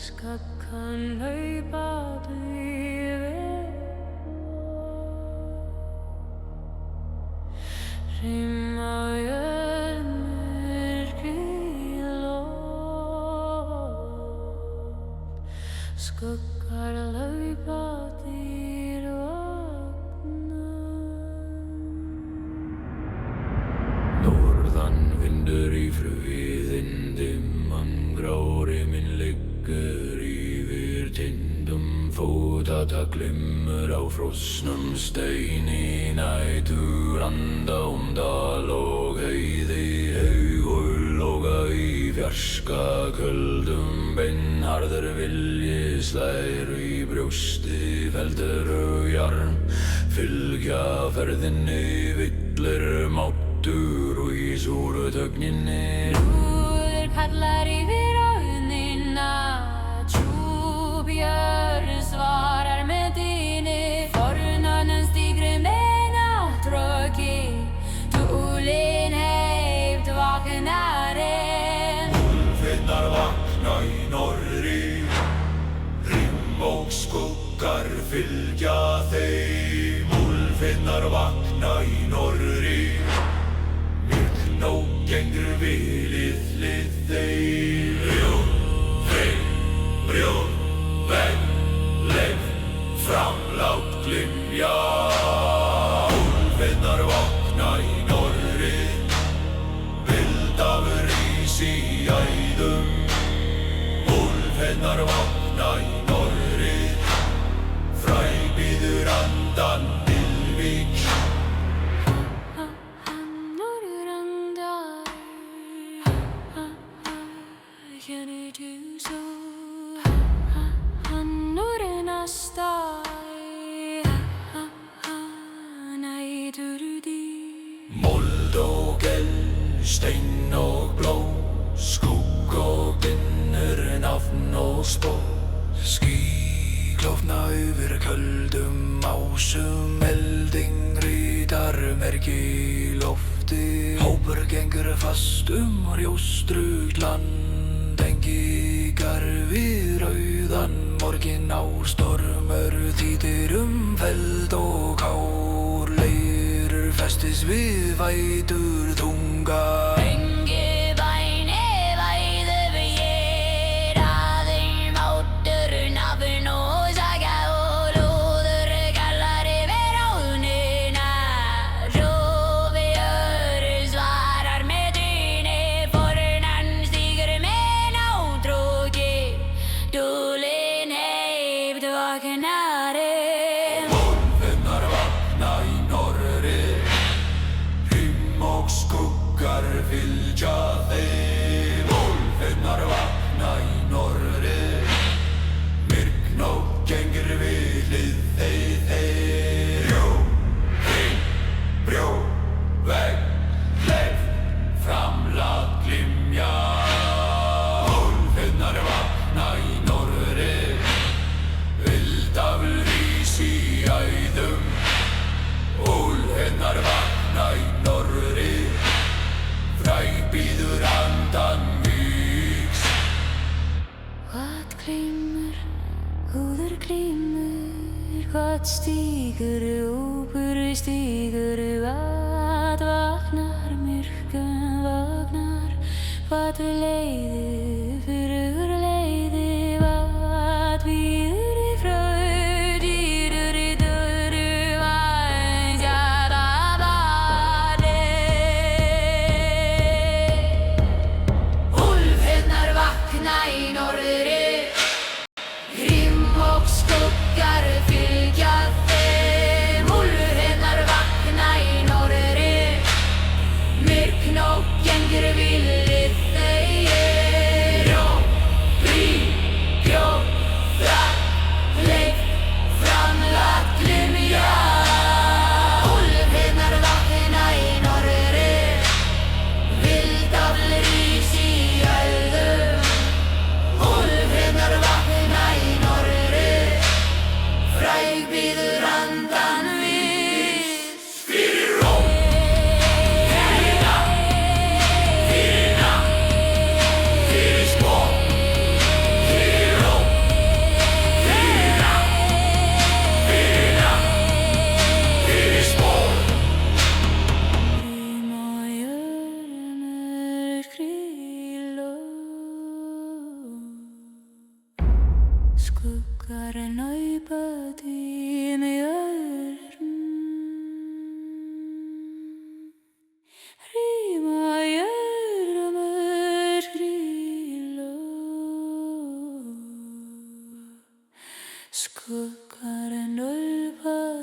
Skuggan hlaupaði yfir Rimma myrkri loft Skuggar hlaupaðir vagna Norðan vindur í fruðindum Grári minn liggur yfir tindum Fótata glimmer á frosnum steini Nætur anda dal og heiði Haugur loga í fjarska köldum Beinharður vilji slær í brjósti Feldur og jarm fylgja ferðinni Villir máttur og í súru tögninni Kallar yfir auðnina Tjúbjörn svarar með dýni Fornönnen stigri með náttröki Túlin heift vaknarinn Úlfinnar vakna í norðri Rimm og skuggar fylgja þeim Úlfinnar vakna í norðri Myrkn og gengur vilið hlið þeim Brjón, þeim, brjón, vegg, leif, framlát glymja Úlfinnar vakna í norðri Vildafur rís í æðum Úlfinnar vakna í norðri Fræbíður andan Ylvík Mold og eld, stein og bló Skugg og dinnur, nafn og spó Ský klofna yfir köldum ásum Elding rítar merki í lofti Hópur gengur fast rjóstrugt land Engingar við rauðan morgin á stormur Þýtir feld og kár Leirur festis við vætur tunga Engi bæni væðu við ég Aðeim áttur nafn og saga Og lúður kallar yfir áðnina Tjúbjörn svarar með dýni Fornann stígur með náttröki Túlin heift vaknarinn Úlfinnar vakna í norðri Rimm og skuggar fylgja þeim Úlfinnar vakna í norðri Myrkn og gengur við hlið þeim Brjó, ring, brjó, vegg, leif, framlát glymja Úlfinnar vakna í norðri Vildafur rís í æðum Úlfinnar vakna í norðri Fræbíður andan víks Hvað glymur, húður glymur Hvað stígur, ópur stígur Hvað vaknar, myrkun vaknar Hvað leiði, fyrir leiði Hvað býður í fröð Dýrur í döru Vænsjara badi Úlfinnar vakna í norðri Rimm og skuggar fylgja þeim Úlfinnar vakna í norðri Myrkn og gengur vilið þeim Skuggar naupað í mjörum, rýma jörmur skuggar naupað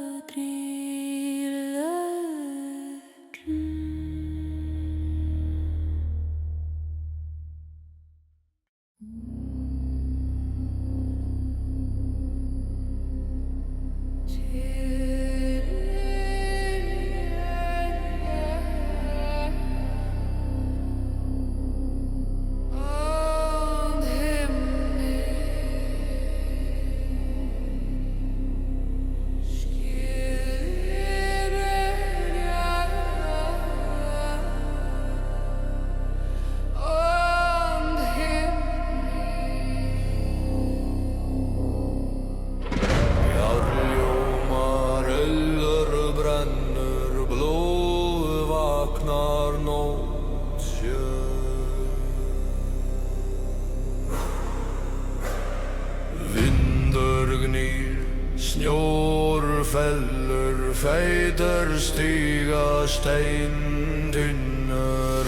Snjór fellur, feitar stiga steintunnur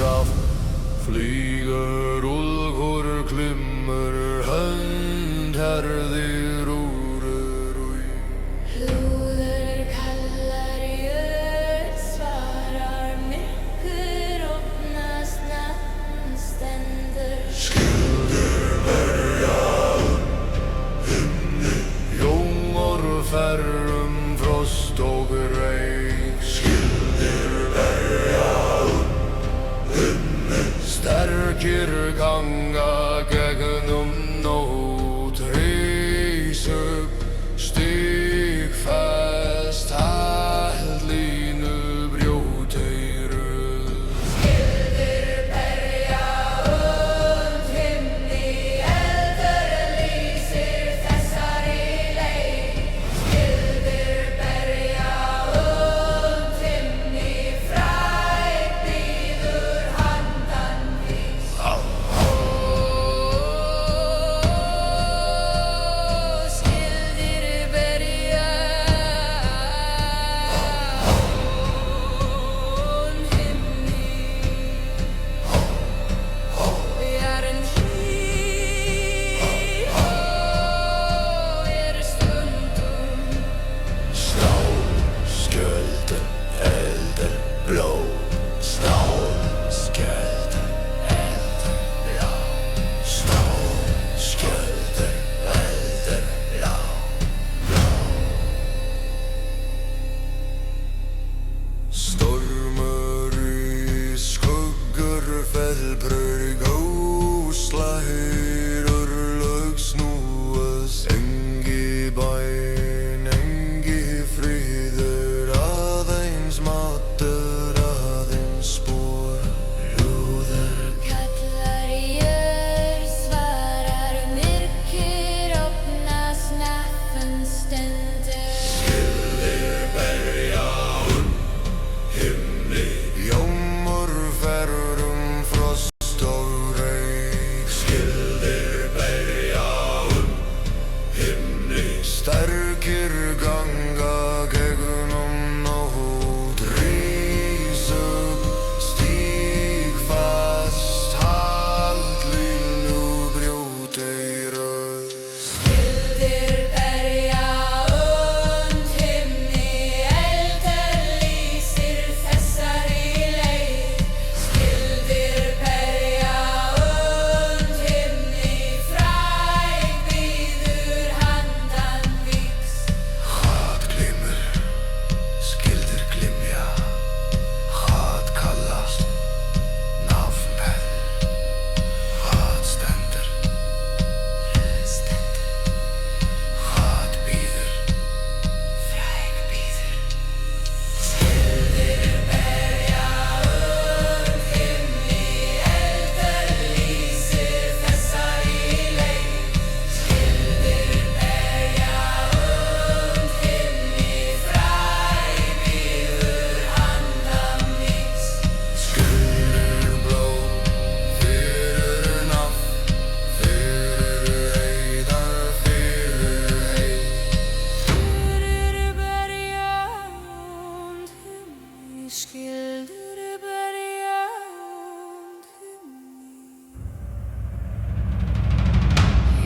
af. Flýgur úlfur klimmur, hönd herðir úrur úi. Hlúður kallar jörð, svarar myrkur, opnast nafn stendur. Skildir verja ferrum frost og reik. Skildir verja sterkir ganga gegnum nótt. Reis upp stigfest hællínu brjóteiru. Skildir berja himni, eldur lýsir þessari leið. Skildir berja himni, fræg bíður handan vís. skyldur berja und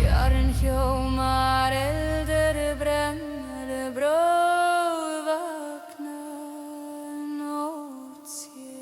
Jörn hljómar eldur brennur bróð vakna nótt sé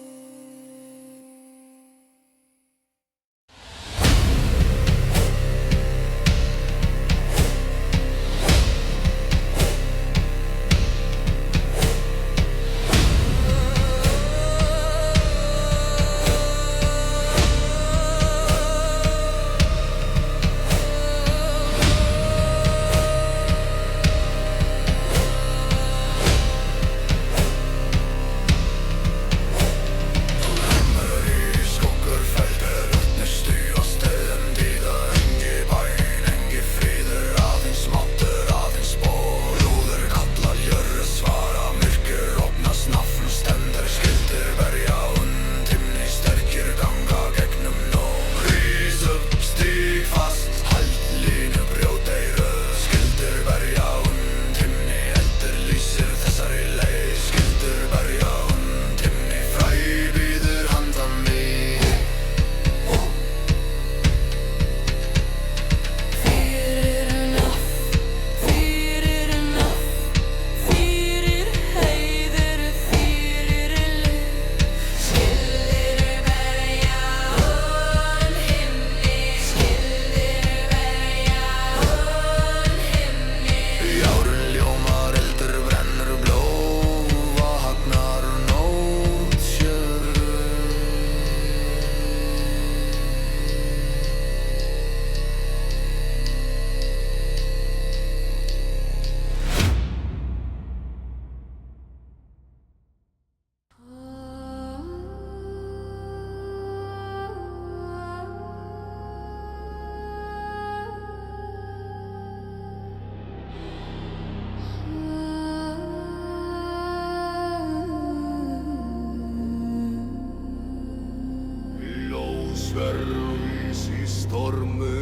Ljósverðis í stormi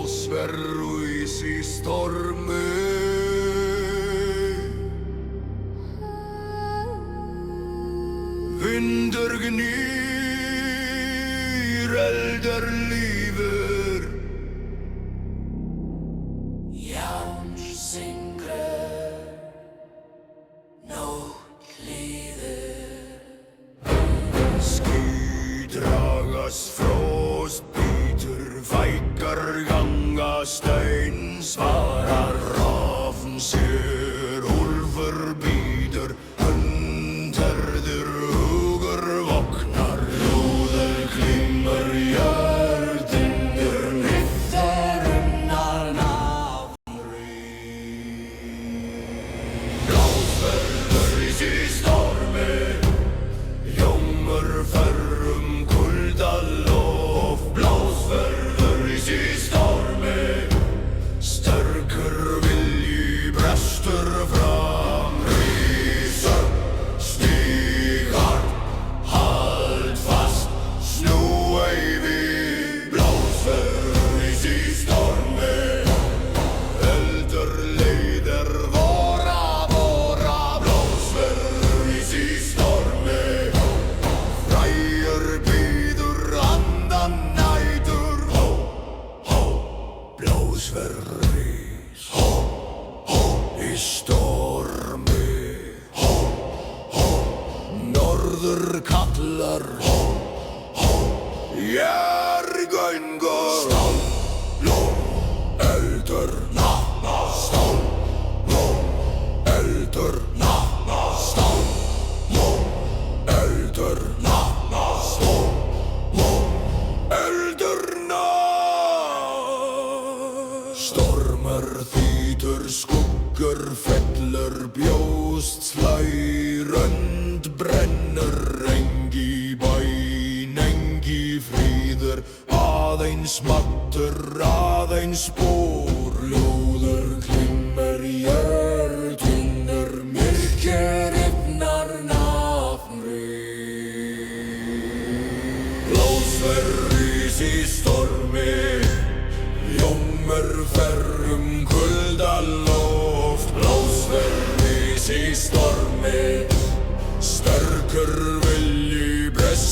Ljósverðis í stormi Vindur gnýr eldar lífur Jáns syngur Nótt líður Ský dragast frost bítur Fækkar ganga stein Svarar rafn sér Úlfur bítur Hundherður hugur voknar Lúður klingur jörðindur Nýttar unnar nafnri Blásverður í stormi Jómur ferrum kuldalof Blásverður í stormi Sterkur vilji brestur fram Rísa stígar Hald fast Snúa við Blásverður í stormi Eldur leiðir vora Blásverður í stormi Frægur bíður andan nætur Blásverður í stormi Norður kallar Jærgöngur Eldur Eldur Eldur Stormar þýtur skuggur fellur bjóst slærönd brennur engi bæn engi fríður aðeins mattur aðeins spór lúður klimmur jörðinur myrkir yfnar nafnri Blásverðis í stormi Jómur ferrum kuldalof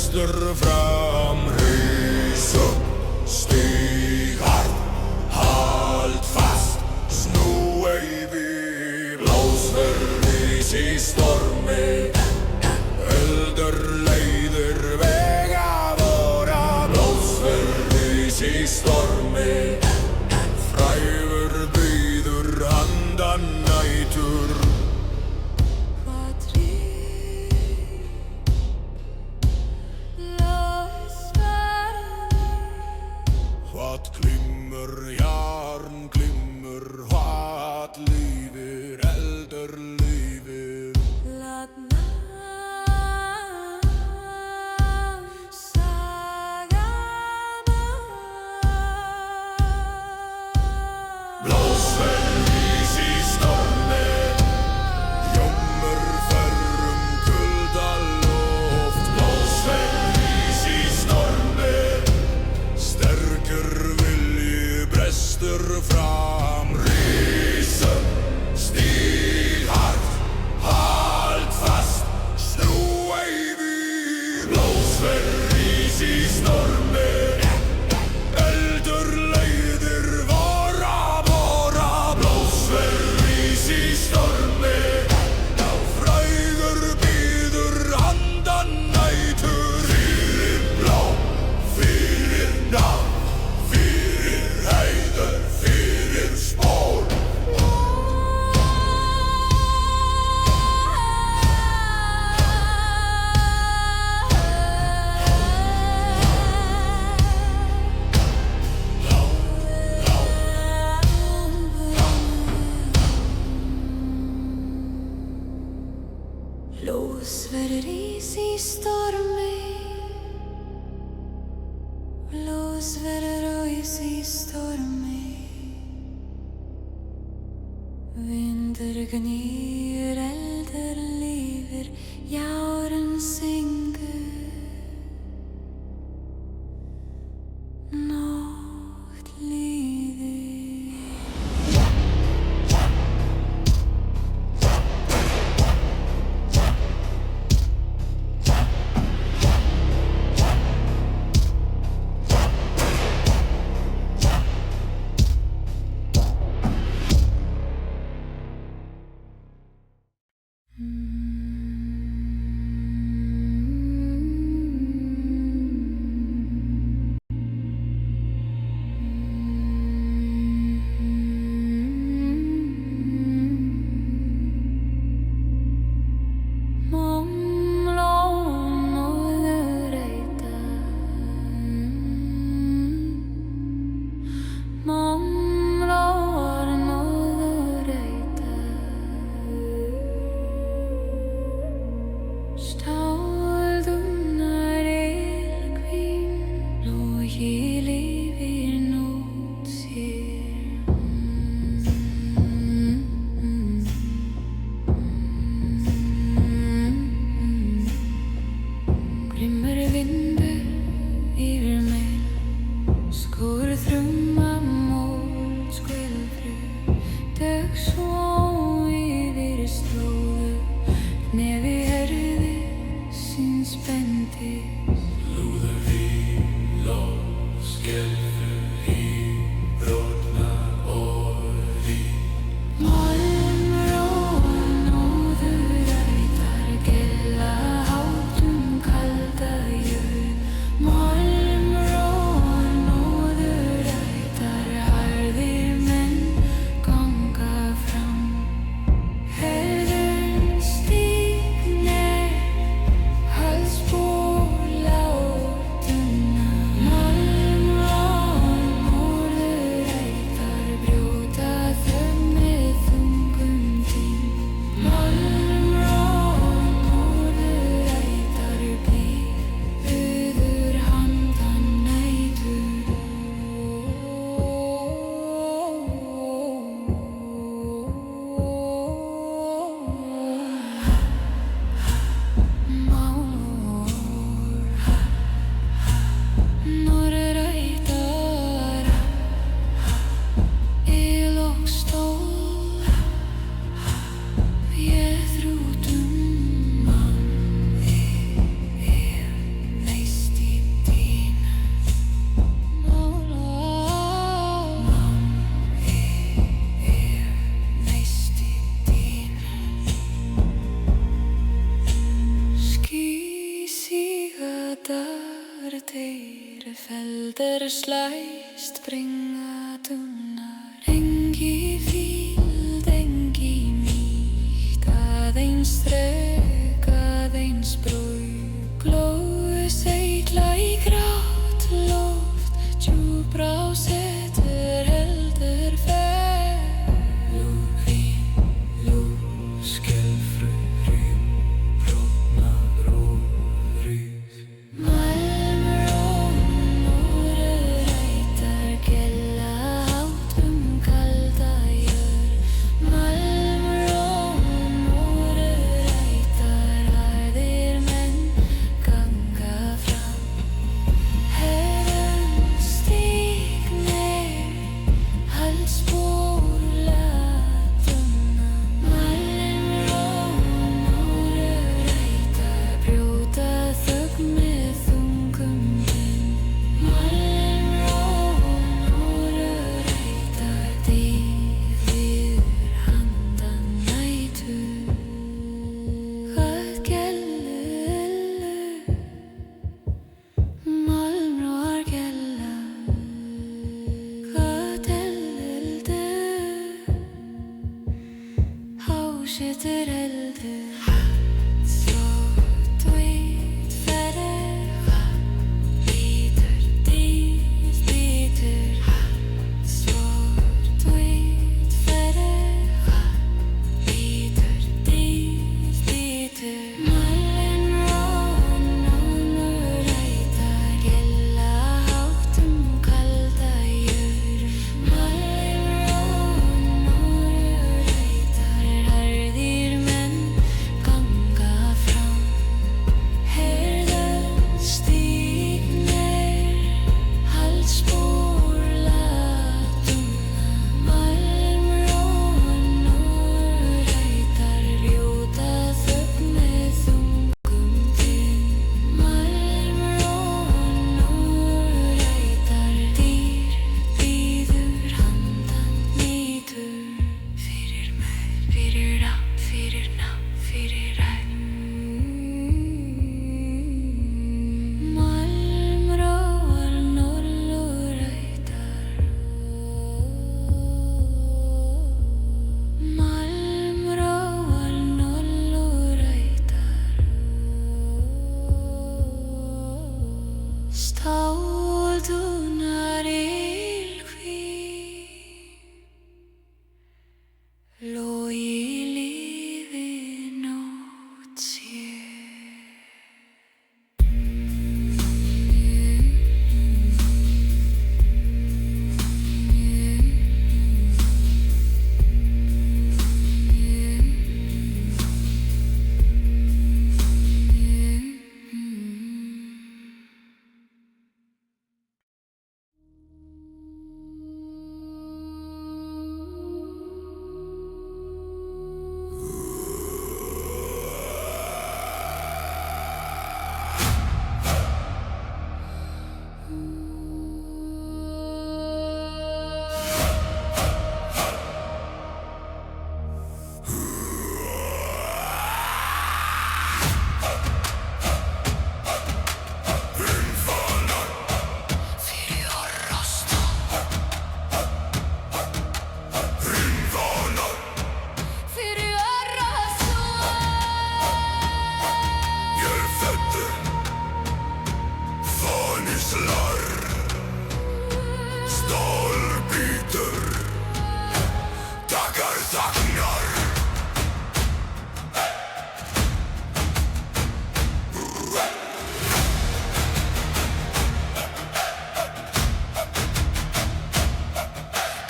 brestur fram. Rís upp, stíg hart, halt fast, snú ei við. Blásverðis í stormi, eldur leiðir vega vora. Blásverðis í stormi, frægur býður handan nætur. Hvað glimmur, jarn glimmur, hvað lífir, eldur lífir. Blásverðis í stormi, ljómur ferrum kuldaloft. Blásverðis í stormi, sterkur vilji brestur fram. Rís upp, stíg hart, halt fast, snú ei við. Blásverðis í stormi, eldur leiðir vora vora. Blásverðis í stormi, frægur býður handan nætur. Fyrir blá, fyrir nafn, fyrir heiður, fyrir spór. Blásverðis í stormi, blásverðis í stormi. Vindur gnýr, eldur lífir, járn syngur. Nótt líður. heldur slæst bringa tunnar. Engi fíld, engi nýtt, aðeins þrek, aðeins brúk. Blóð seigla í grátt loft, djúpra á setur heldur fer. Lú, skelfru, rým, brotna, róðrýð. Malmrón, úrurætar, gella hátt kalda jörð. Malmrón, úrurætar, harðir menn ganga fram. Herðum stígnir, halsbúr latunna. Malmrón, úrurætar, brjóta þögn með þungum vin. Malmrón, úrurætar, dýfir handan nætur. Hvað gellu, malmróar gella. Hvað eldu, hásetur eldu. Þrótt vít ferð, bítur, dýr, bítur. Þrótt vít ferð, bítur, dýr, bítur. Malmrón, úrurætar, gella hátt kalda jörð. Malmrón, úrurætar, harðir menn ganga fram. Herðum stígnir, halsbúr latunna. Malmrón, úrurætar, brjóta þögn með þungum vin. Malmrón, úrurætar, dýr bíður handan nýtur. Fyrir mér, fyrir rann, fyrir nafn, fyrir ræn. Malmróar, norðurrætar. Malmróar, norðurrætar. Stáldunar ylhví, logi lífi nótt sér. Fyrir örrasson. Ég er fæddur, fanislar, stálbítur, dagar þagnar.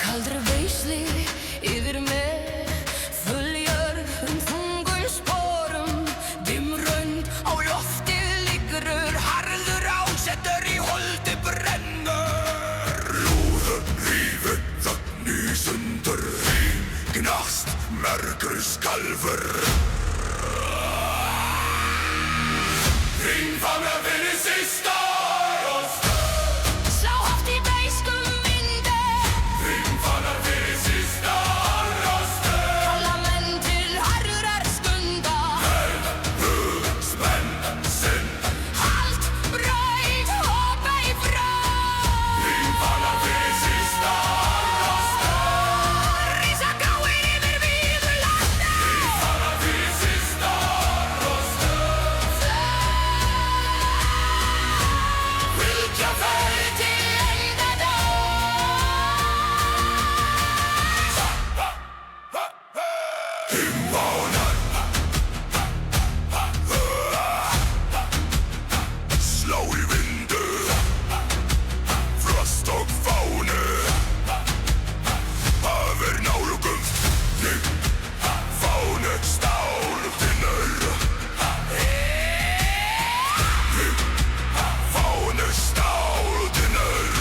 Kaldri veisli yfir mig, fulljör þungum sporum. Dimrönd á loftið liggur, harður ásettur í holdi brennur. Lúður, rífur, þögn í sundur, gnast, mergur skalfur. Ringfanga fyrir sista rost. Slá haft í beiskum vindi, Ringfanga fyrir sista rost. kalla menn til harðrar skunda. Spenn, sinn, Halt, brauð og beifra. fánar slá í vindu frost og fánu það nálgum þig fánu stáltinnur fánu stáltinnur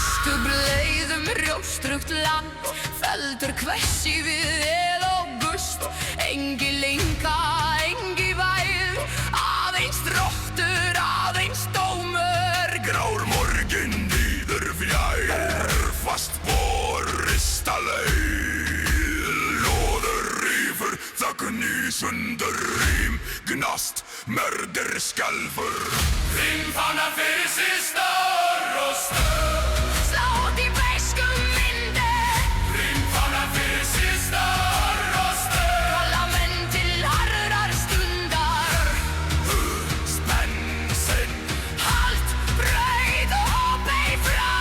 Stubleiðum rjóstrugt land feldur hversi við el og gust engi linga, engi væð aðeins drottur, aðeins dómur grár morgin líður fjær fast vorista leið loður rífur þögn í sundur rím gnast mördir skelfur Rimfánar fyrir systar og stöð Slátt í beiskum vindi Rimfánar fyrir systar og stöð kalla menn til harðrar stundar Spennsinn Halt, brauð og beið frá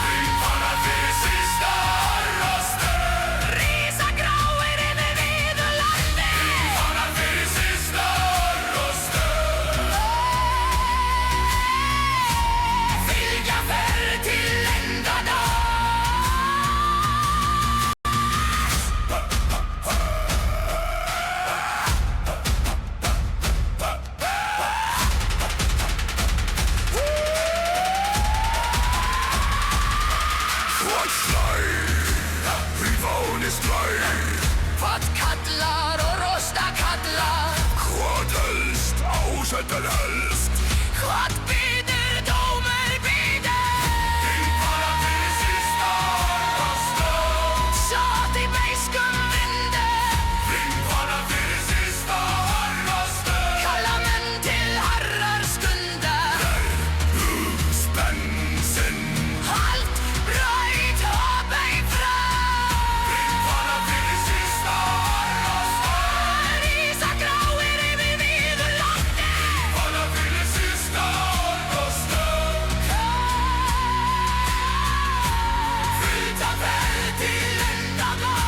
Rimfánar fyrir systar og stöð Rísa gráir yfir víðu landi Rimfánar fyrir systar og stöð Fylgja ferð til endadag Hvað slær, rífáni slær Hvað kallar og rosta kallar Hvað helst, ásettar helst Hvað býður dómur býður Rimfánar fyrir systar og stöð Slátt í beiskum vindi Rimfánar fyrir systar og stöð kalla menn til harðrar skundar Spennsinn Halt, brauð og beið frá Rimfánar fyrir systar og stöð Rísa gráir yfir víðu landi Rimfánar fyrir systar og stöð Fylgja ferð til endadag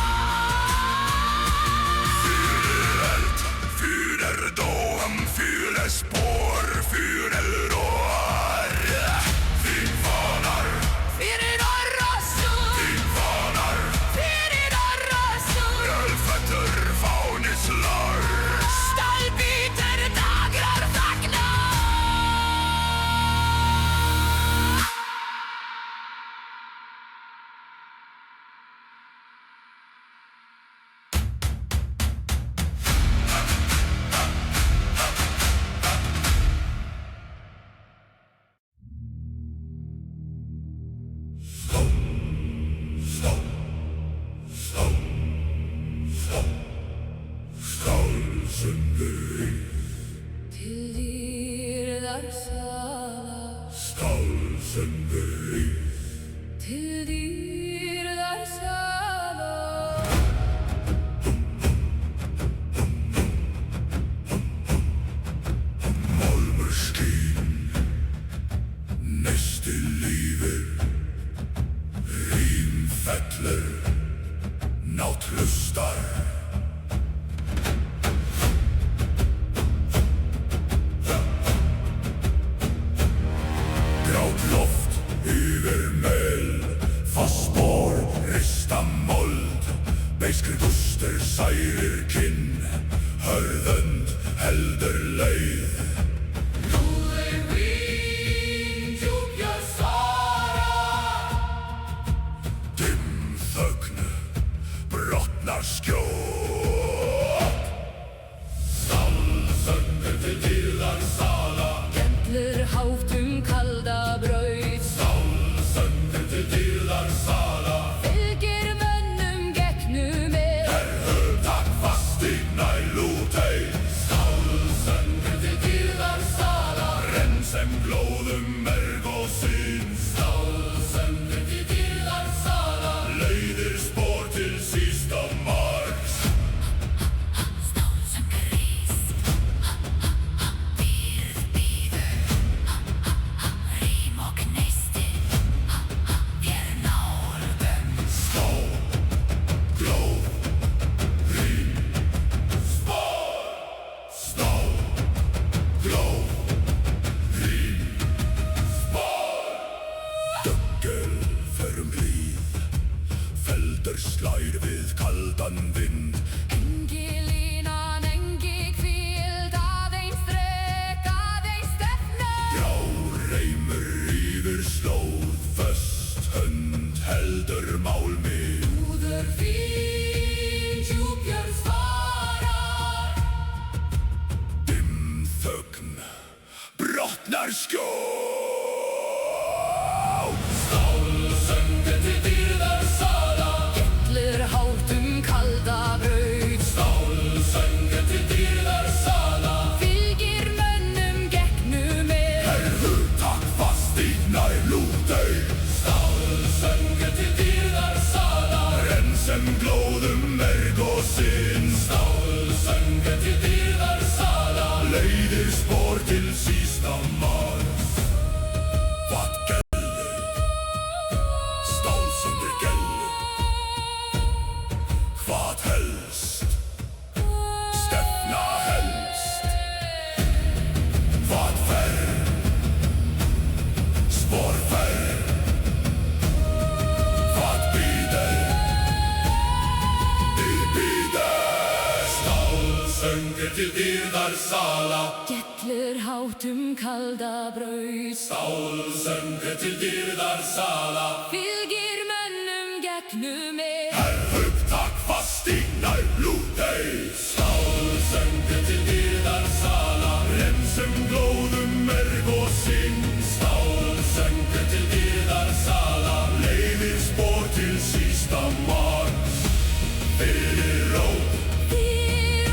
Fyrir dóm, fyrir spår, fyrir rår Rimfánar, Fyrir orrosur rimfánar Fyrir orrosur Ölfettur fáni slár Stálbítur dagrar þagna Stálsundri, Til dýrðar sala stálsundri Til dýrðar sala Málmur skín, nesti lífir Rím fellur, nátt hlustar Grátt loft yfir mel Fast spor, rista mold Beiskri gustur særir kinn Hörðönd heldur leið Lúðir vín, djúpja sara Dimm þögn, brotnar skjót Stálsöngur til dýrðar sala Gellur hátt kalda braut Stálsöngur til dýrðar sala Fylgir mönnum gegnum Takk fast í nælútei Stálsöngur til dýrðar sala Renn sem glóðum merg og syn Stálsöngur til dýrðar sala Leiðir spór til sísta mark heldur slær við kaldan vind. Engi línan, engi hvíld, aðeins þrek, aðeins stefna. Grár reimur yfir slóð, föst hönd heldur mál mig. Úður fín, djúpjörð svarar. Dimm þögn, brotnar skjól. Stálsöngin til dýrðar sala. Gellir hátum kalda braut. Stálsöngin til dýrðar sala. Fylgir mönnum gegnum Takk fast í nær lútau. Stálsöngin til dýrðar sala. Rensem glóðum merg og sinn. Stálsöngin til dýrðar sala. Leiðir spór til sísta mark. Hvað gælir? Stálsöngin gælir. Hvað helst? Stefna helst. Hvað fer? Spår fer. Hvað bíður? Þið bíður. Stálsöngin til dýrðar sala. Gellir hátum kalda braut. Stálsöngin til dýrðar sala. Fylgir mönnum gegnum Takk fast í nær lútau. Stálsöngin til dýrðar sala. Rensum glóðum merg og sinn. Stálsöngin til dýrðar sala. Leiðir spór til sísta mark. Fyrir rót, fyrir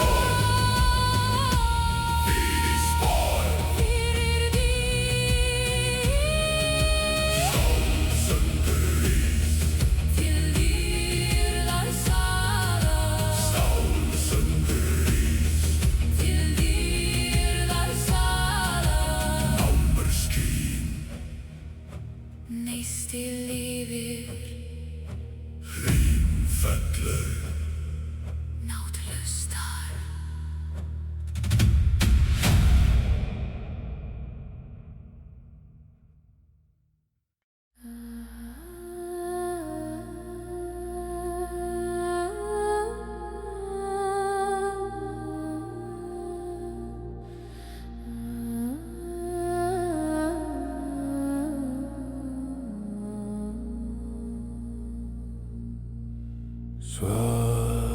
orð, fyrir spór. fyrir dýr. Stálsöngur ís, Til dýrðar sala. stálsöngur ís. Til dýrðar sala. Námur skín, Neisti lifir, hrím fellur. náttlustar.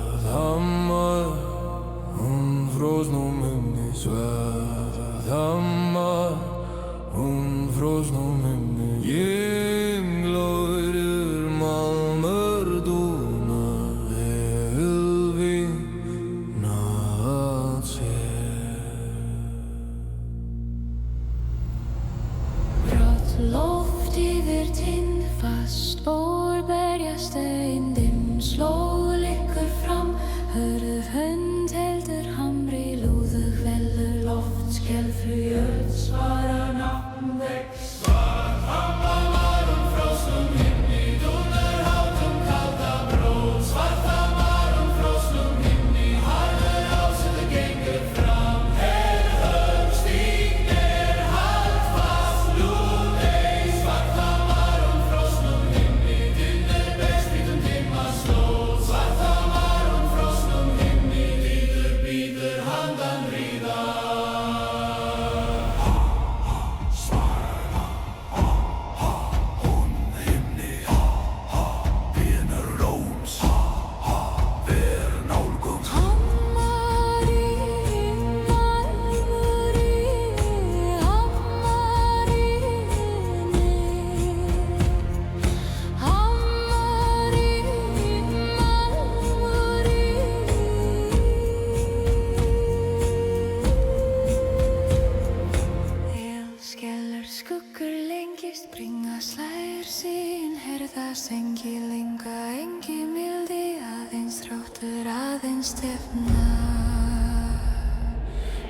Svörðhammar, frosnum himni. Svörðhammar, frosnum himni. Ynglóður malmur dúna, vinna að sér. Brátt loft yfir tind, fast spór berjast ein. Dimm slóð liggur fram, hörð hönd heldur hamri. Lúðug vellur loft, skelfur jörð svarar nafn vex.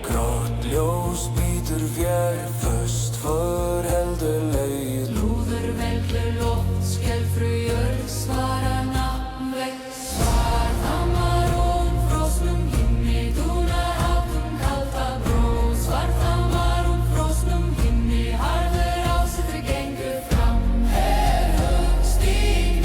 Grátt ljós bítur fjær, föst för heldur leið. Lúður veldur loft, skelfru jörð svarar nafn vex. Svarthammar frosnum himni, dúnar hátum kalda bróð. Svarthammar frosnum himni, harður ásettur gengur fram. Högst í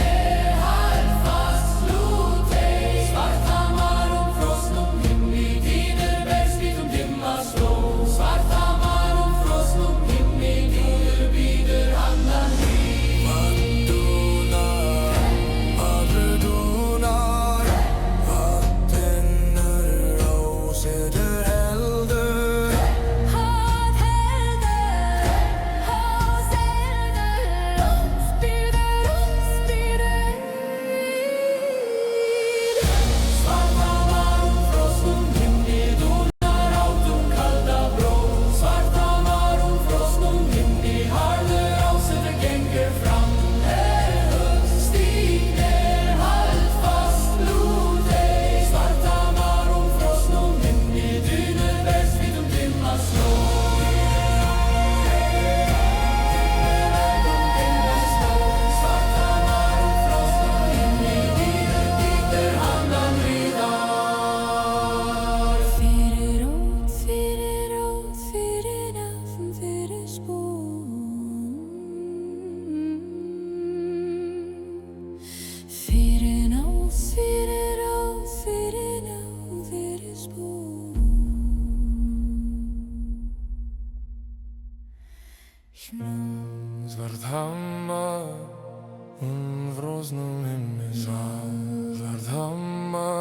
frosnum himni Náðar þamma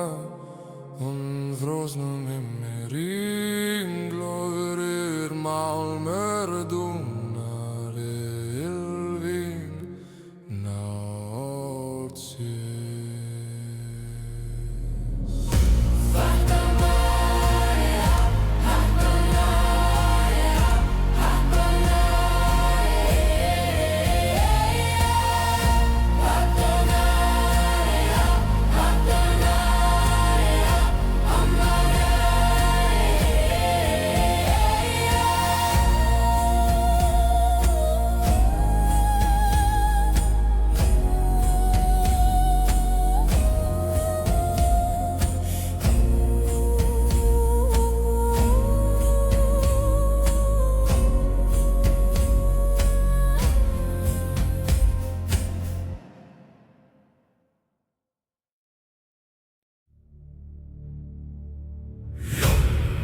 frosnum himni Ringlóðurir málmur dúnari ylvín nátsins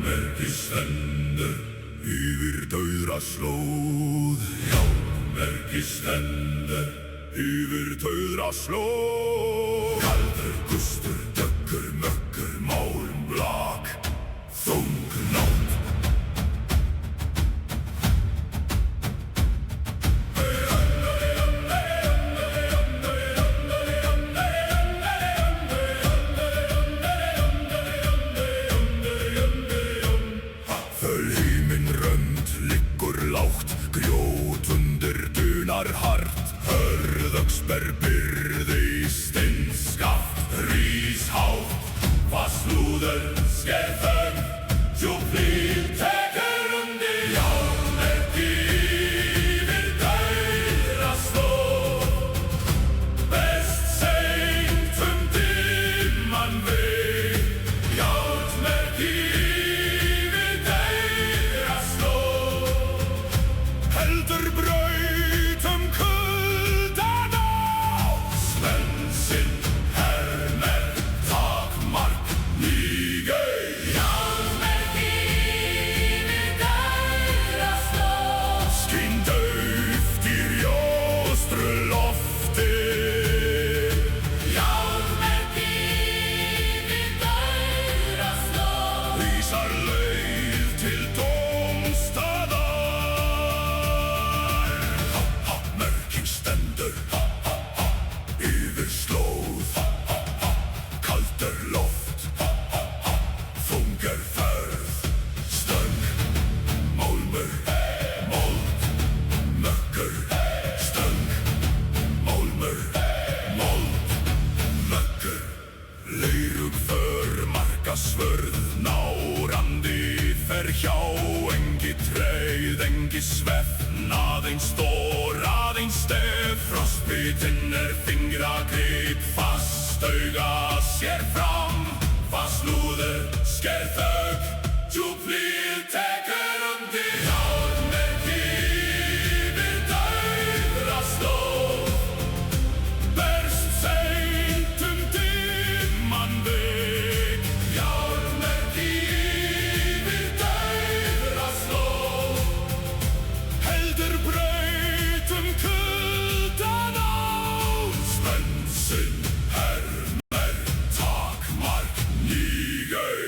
Merki stendur yfir dauðra slóð Merki stendur yfir dauðra slóð Kaldur gustur, döggur, möggur, málum blak Þung nátt Grjót undir dunar hart Hörðöxber byrði í steinskaft Rís hátt Fast lúður sker þögn Djúplíð tekur undir Járnmerki yfir dauðra slóð Best seint dimman veg Járnmerki yfir dauðra slóð Heldur brautum kuldan á Svensinn hermer takmark nýgau Járnmerki yfir dauðra slóð Skín dauft í rjóstru lofti Járnmerki yfir dauðra slóð Vísar leið til dómstaðar Merkin stendur yfir slóð Kaldur loft Þungar ferð Stöng Málmur Mold Möggur Stöng Málmur Mold Möggur Leirug för markasvörð Nárandi fer hjá Engi treið, engi svefn Aðeins stór, aðeins stef Frostbitinn fingragrip Fast auga sér fram Fast lúður sker þögn Djúplíð tekur undir Járnmerki yfir dauðra slóð Berst seint dimman veg Járnmerki yfir dauðra slóð Heldur brautum kuldan á Svensinn hermer takmark nýgau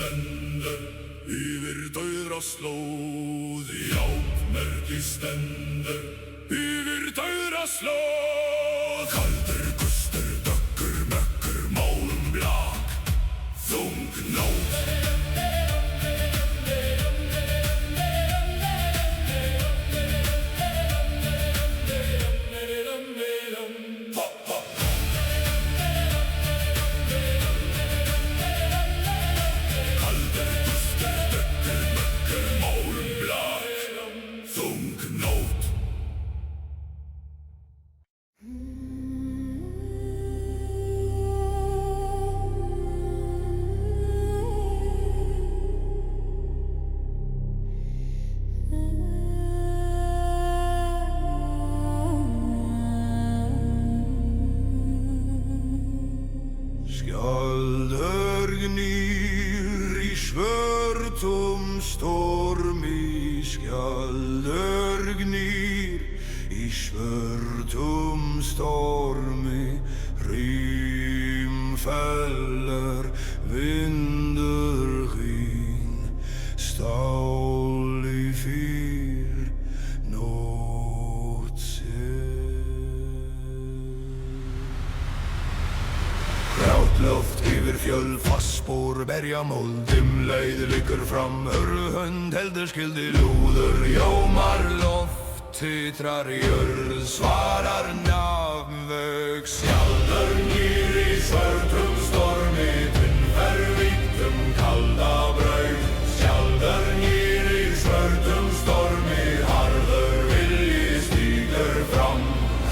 stendur yfir dauðra slóð, játmerki stendur yfir dauðra slóð. Kaldur gustur, dökkur, mökkur, málum blak, þung nótt. Skjaldar gnýr í svörtum stormi, skjaldar gnýr í svörtum stormi, rimfeller vindur skín, stál í fyr nótt Loft yfir fjöll, fastspor, berjamóð, leið liggur fram, hönd heldur skildi lúður, jómar loft, titrar jörð, svarar nafnvögg, skjaldar gnýr í svörtum stormi, tunnfervítum kalda braut, skjaldar gnýr í svörtum stormi, harður vilji stígur fram,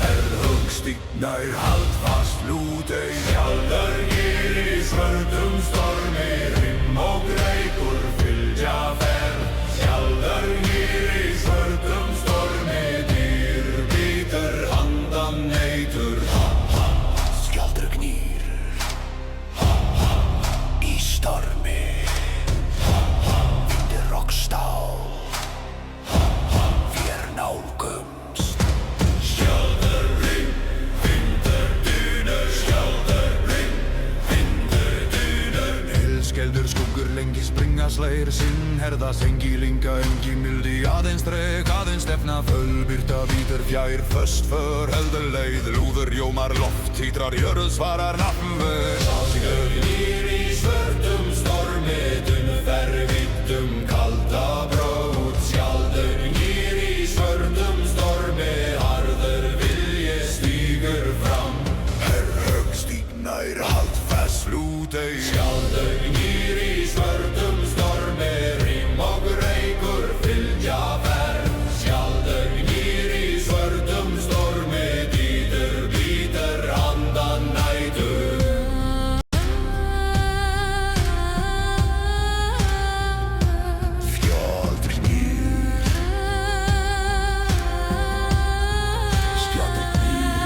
herðhugg stígnar, hald fast lútei, skjaldar svörtum stormi, rimm og reykur fylgja ferð, skjaldar gnýr í svörtum stormi, dýr bítur handan neytur, skjaldar gnýr í stormi, vindur og stál, vér nálgumst, skjaldar rimm, vindur dynur, skjaldar Skeldur skuggur lengi springa slægir sinn herða sengi linga engi mildi aðeins dreg aðeins stefna fölbyrta bítur fjær föst för heldur leið lúður jómar loft títrar jörð svarar nafnvögg skjaldar gnýr í svörtum stormi tunnfervítum kalda braut skjaldar gnýr í svörtum stormi harður vilji stígur fram herðhögg stígnar hald fast lútei skjaldar gnýr í svörtum stormi, rimm og reykur fylgja ferð, skjaldar gnýr í svörtum stormi, dýtur bítur handan nætur. Skjaldar gnýr, skjaldar gnýr,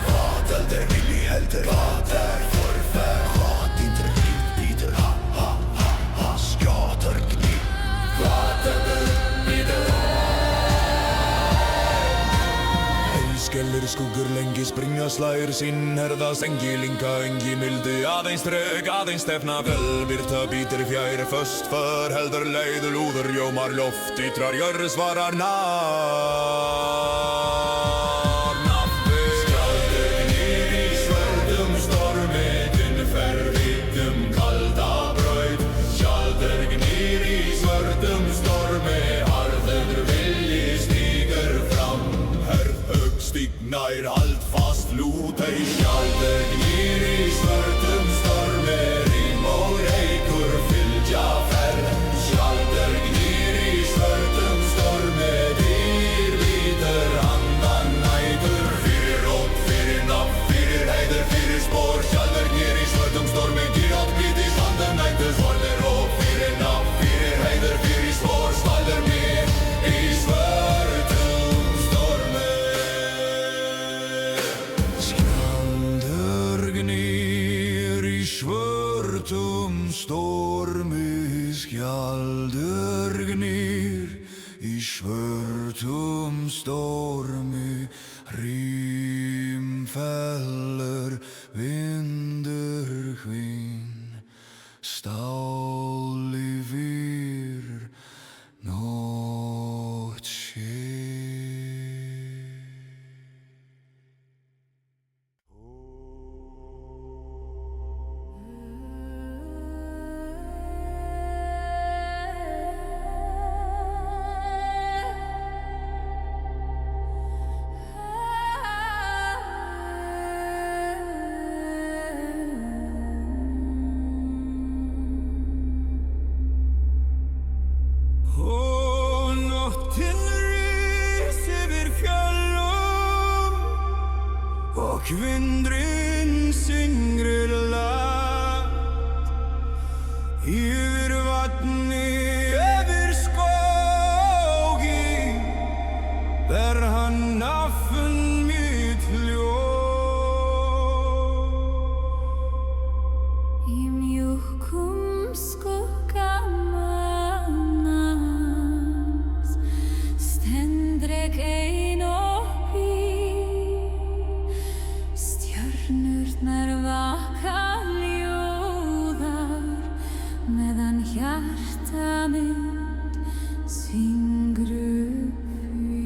hvað heldur vilji heldur, hvað forfær, hvað dýtur bítur, skjaldar gnýr, hvað heldur bítur. Skellir skuggur lengi springa slægir sinn herða sengi linga engi mildi aðeins dreg aðeins stefna fölbyrta bítur fjær föst för heldur leið lúður jómar loft títrar jörð svarar nafnvögg skjaldar gnýr í svörtum stormi tunnfervítum kalda braut skjaldar gnýr í svörtum stormi harður vilji stígur fram herðhögg stígnar hald fast lútei skjaldar gnýr í svörtum stormi rimm og reykur fylgja ferð skjaldar gnýr í svörtum stormi dýr bítur handan nætur fyrir rót, fyrir nafn, fyrir heiður, fyrir spór skjaldar gnýr í svörtum stormi dýrat bíti handan nætur svartir rót, fyrir nafn, fyrir heiður, fyrir spór skjaldar gnýr í svörtum stormi skjaldar gnýr í svörtum stormi skjaldar gnýr í svörtum stormi rimfeller vindur skín stál Og vindurinn syngir lágt yfir vatni, yfir skógi, ber hann nafn mitt ljóð. Í mjúkum skugga mannans stendur ég ein uppi. Stjörnurnar vaka ljóðar meðan hjarta mitt syngur upp í.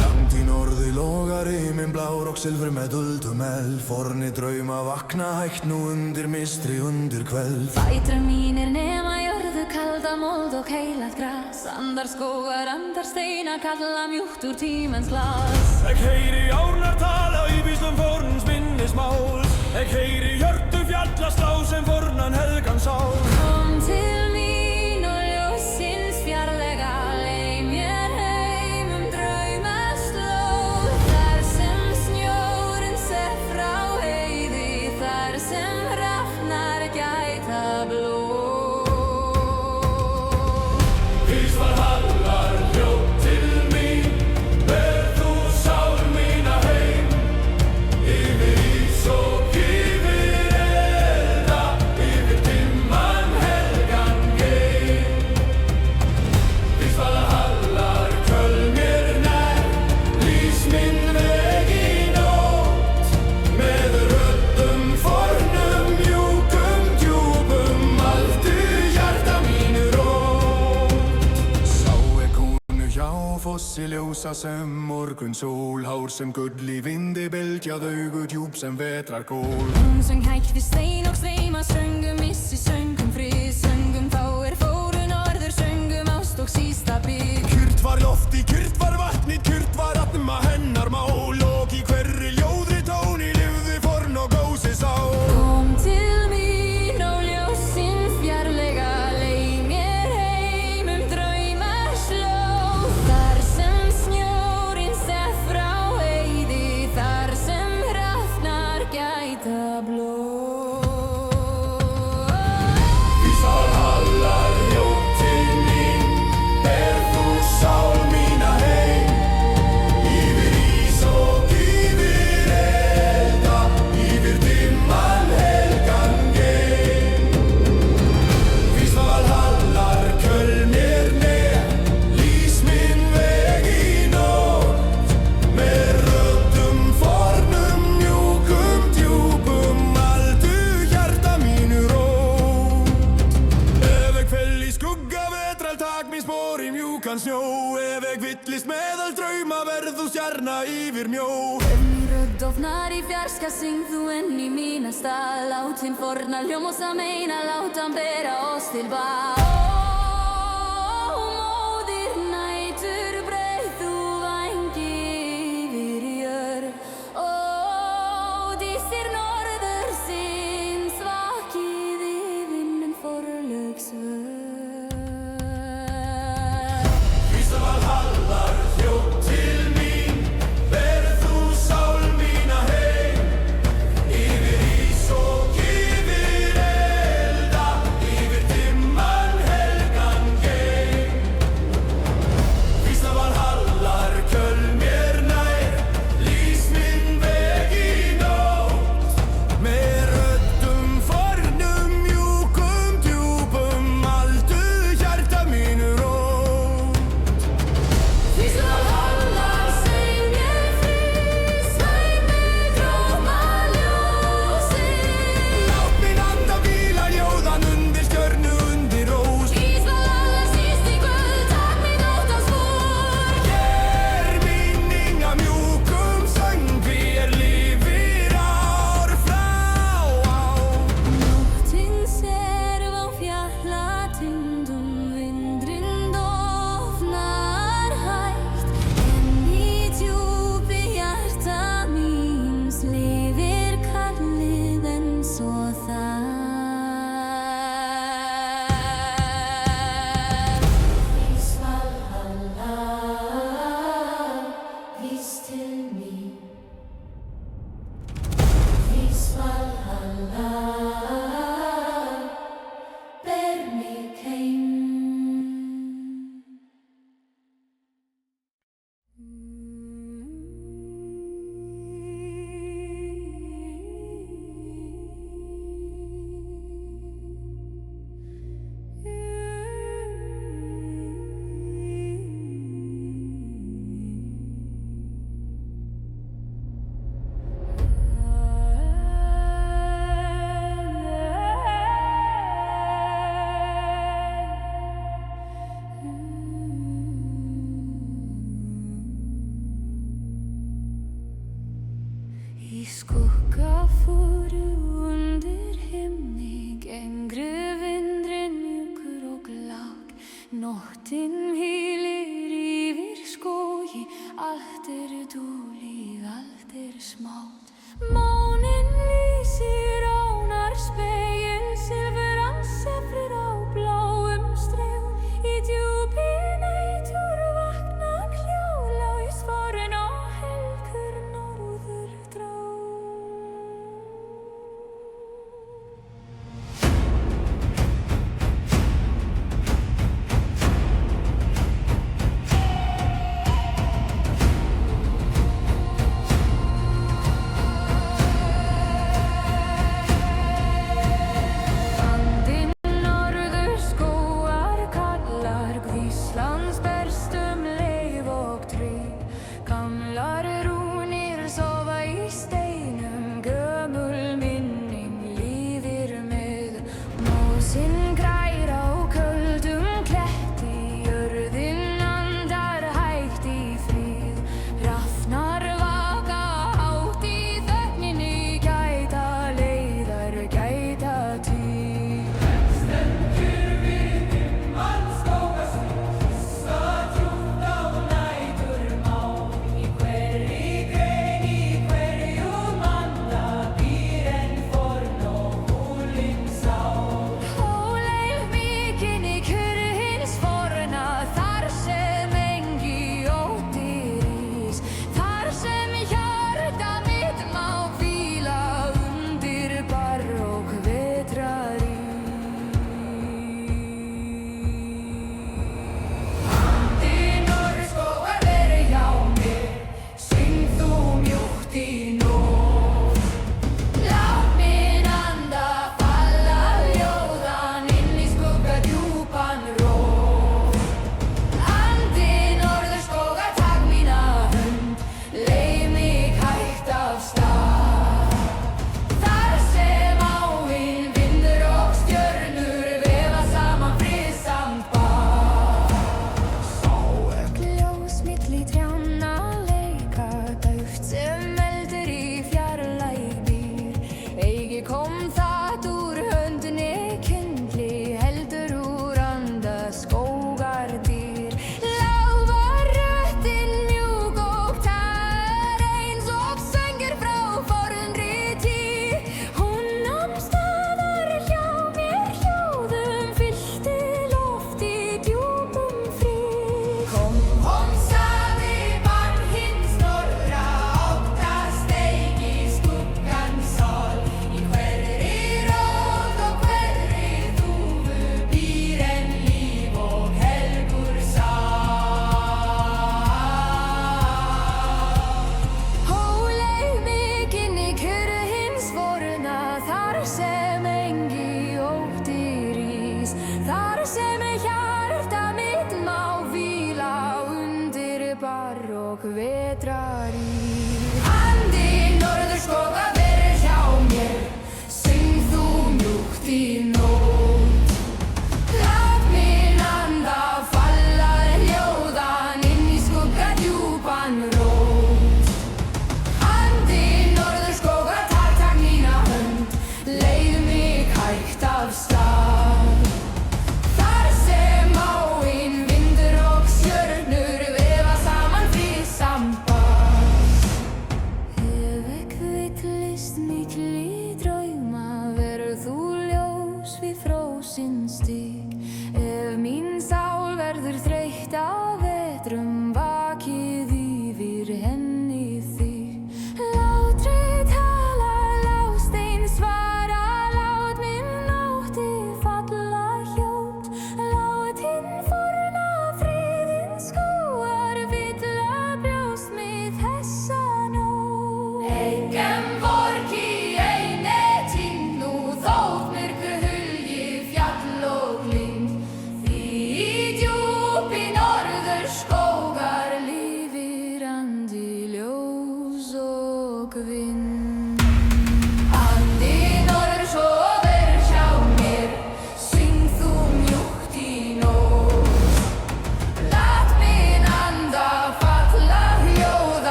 Langt í norði logar himinn blár og silfur með duldum eld. Forni drauma vakna hægt nú undir mistri, undir kveld. Fætur mínir nema jörðu kalda mold og heilagt gras. Andar skógar, andar steina kalla mjúkt úr tímans glas. Ég heyri árnar tala í víslum forns minnismál. Ég heyri hjörtu fjalla slá sem fornan helgan sál. Kom til mín og ljósins fjarlæga leið mér heim draumaslóð. Þar sem snjórinn ser frá heiði, þar sem hrafnar gæta blóð. Ísvar hallar hljóð til mín, ber þú sál mína heim. Yfir ís og yfir elda, yfir dimman helgan geim. Ísvar hallar köll mér nær, lýs minn veg í nótt. Með röddum fornum mjúkum djúpum, aldu hjarta mínu rót. Sá ég konu hjá fossi ljósa sem morgun sól. Hár sem gull í vindi bylgjað, augu djúp sem vetrar kól. Hún söng hægt við stein og sveima, söngum missi, söngum frið, söngum þá fóru norður, söngum ást og sísta bygg. Kyrrt var lofti, kyrrt var vatnið, kyrrt var atma hennar mál. Og í hverri ljóðri tóni lifði forn og gósi sál. Kom til mín og ljósins fjarlæga leið mér heim draumaslóð. Þar sem snjórinn ser frá heiði, þar sem hrafnar gæta blóð. Ísvar hallar hljóð til mín, ber þú sál mína heim. Yfir ís og yfir elda, yfir dimman helgan geim. Ísvar hallar köll mér nær, lýs minn veg í nótt. Með röddum fornum mjúkum djúpum, aldu hjarta mínu rót. Ef ég fell í skugga vetral, tak mín spor í mjúkan snjó. Ef ég villist meðal drauma, verð þú stjarna yfir mjó. Ef mín rödd ofnar í fjarska, syng þú enn í mína stað. Lát hinn forna hljómosa meina, lát hann bera oss til bað. Ó, móðir nætur, breið þú vængi yfir jörð. Ó, dísir norðursins, vakið í vinnum forlög svör. Ísvar hallar hljóð til mín, ber þú sál mína heim. Yfir ís og yfir elda, yfir dimman helgan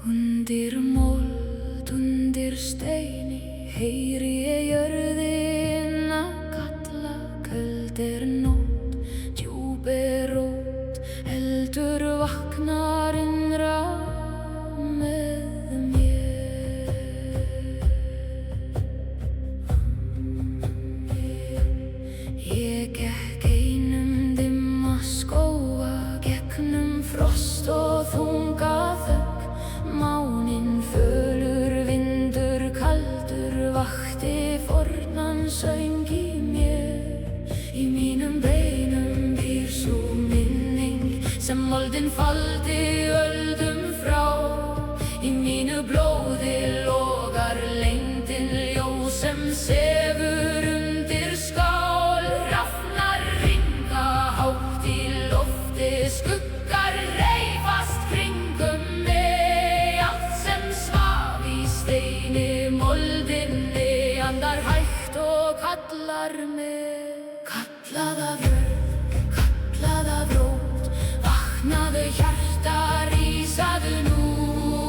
Undir mold, undir steini heyri ég jörðina kalla. Köld nótt, djúp rót, heldur vaknar innra með mér. Ég gekk einum dimma skóga, gegnum frost og þunga þögn. Máninn fölur, vindur kaldur vakti fornan söng í mér. Í mínum beinum býr sú minning sem moldin faldi öldum frá. Í mínu blóði logar lengdin, ljós sem sefur undir skál. Rafnar ringa hátt í lofti, skuggar reifast kringum mig. Allt sem svaf í steini moldinni andar hægt og kallar mig. Kallað af jörð, kallað af rót, vaknaðu hjarta, rísaðu nú.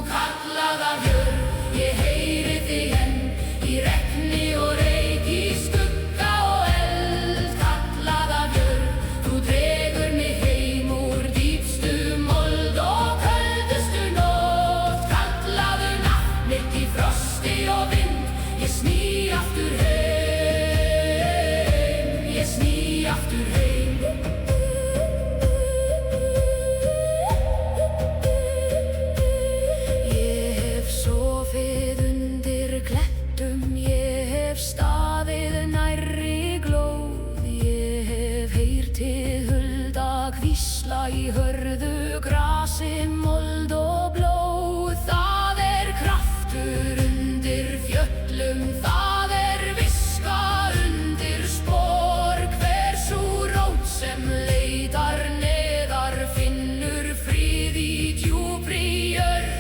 Kallað af jörð, ég heyri þig enn, í regni og reyk, í skugga og eld. Kallað af jörð, þú dregur mig heim úr dýpstu mold og köldustu nótt. Kallaðu nafn mitt í frosti og vind, ég sný aftur heim, ég sný aftur heim. Ég hef sofið undir klettum, ég hef staðið nærri glóð. Ég hef heyrt hið hulda hvísla í hörðu grasi, mold og blóð. Það kraftur undir fjöllum, það viska undir spor. Hver sú rót sem leitar neðar finnur frið í djúpri jörð.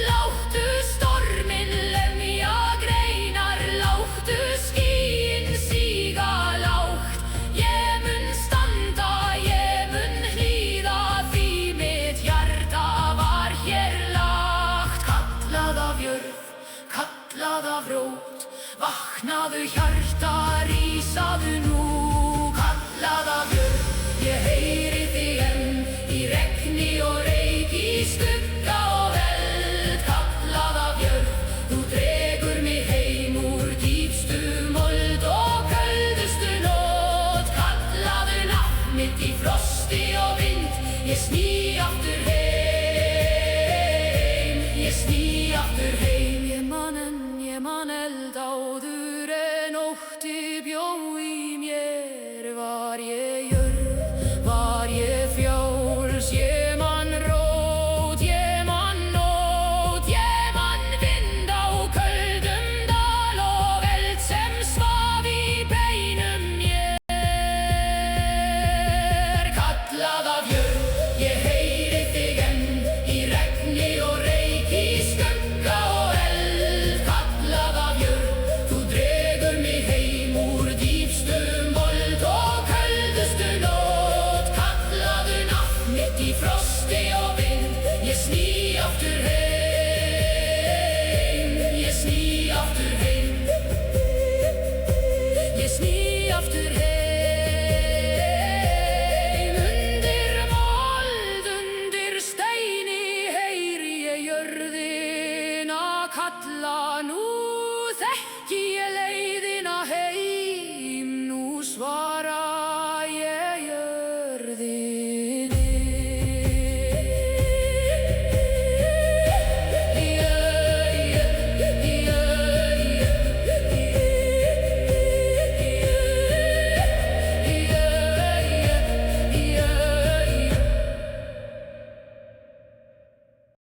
Láttu storminn lemja greinar, láttu skýin síga lágt. Ég mun standa, ég mun hlýða, því mitt hjarta var hér lagt. Kallað af jörð, kallað af rót, vaknaðu hjarta, rísaðu nú. Kallað af jörð, ég heyri þig enn, í regni og reyk, í skugga og eld. Kallað af jörð, þú dregur mig heim úr dýpstu mold og köldustu nótt. Kallaðu nafn mitt í frosti og vind, ég sný aftur heim, ég sný aftur heim. Ég man eld áður en ótti bjó í mér. Var ég jörð, var ég fjáls, ég man rót, ég man nótt. Ég man vind á köldum dal og eld sem svaf í beinum mér. Kallað af jörð, ég heyri þig enn, í regni og reyk, í skugga og eld. Kallað af jörð, þú dregur mig heim úr dýpstu mold og köldustu nótt. Kallaðu nafn mitt í frosti og vind, ég sný aftur heim, ég sný aftur heim, ég sný aftur heim. Undir mold, undir steini heyri ég jörðina kalla nú.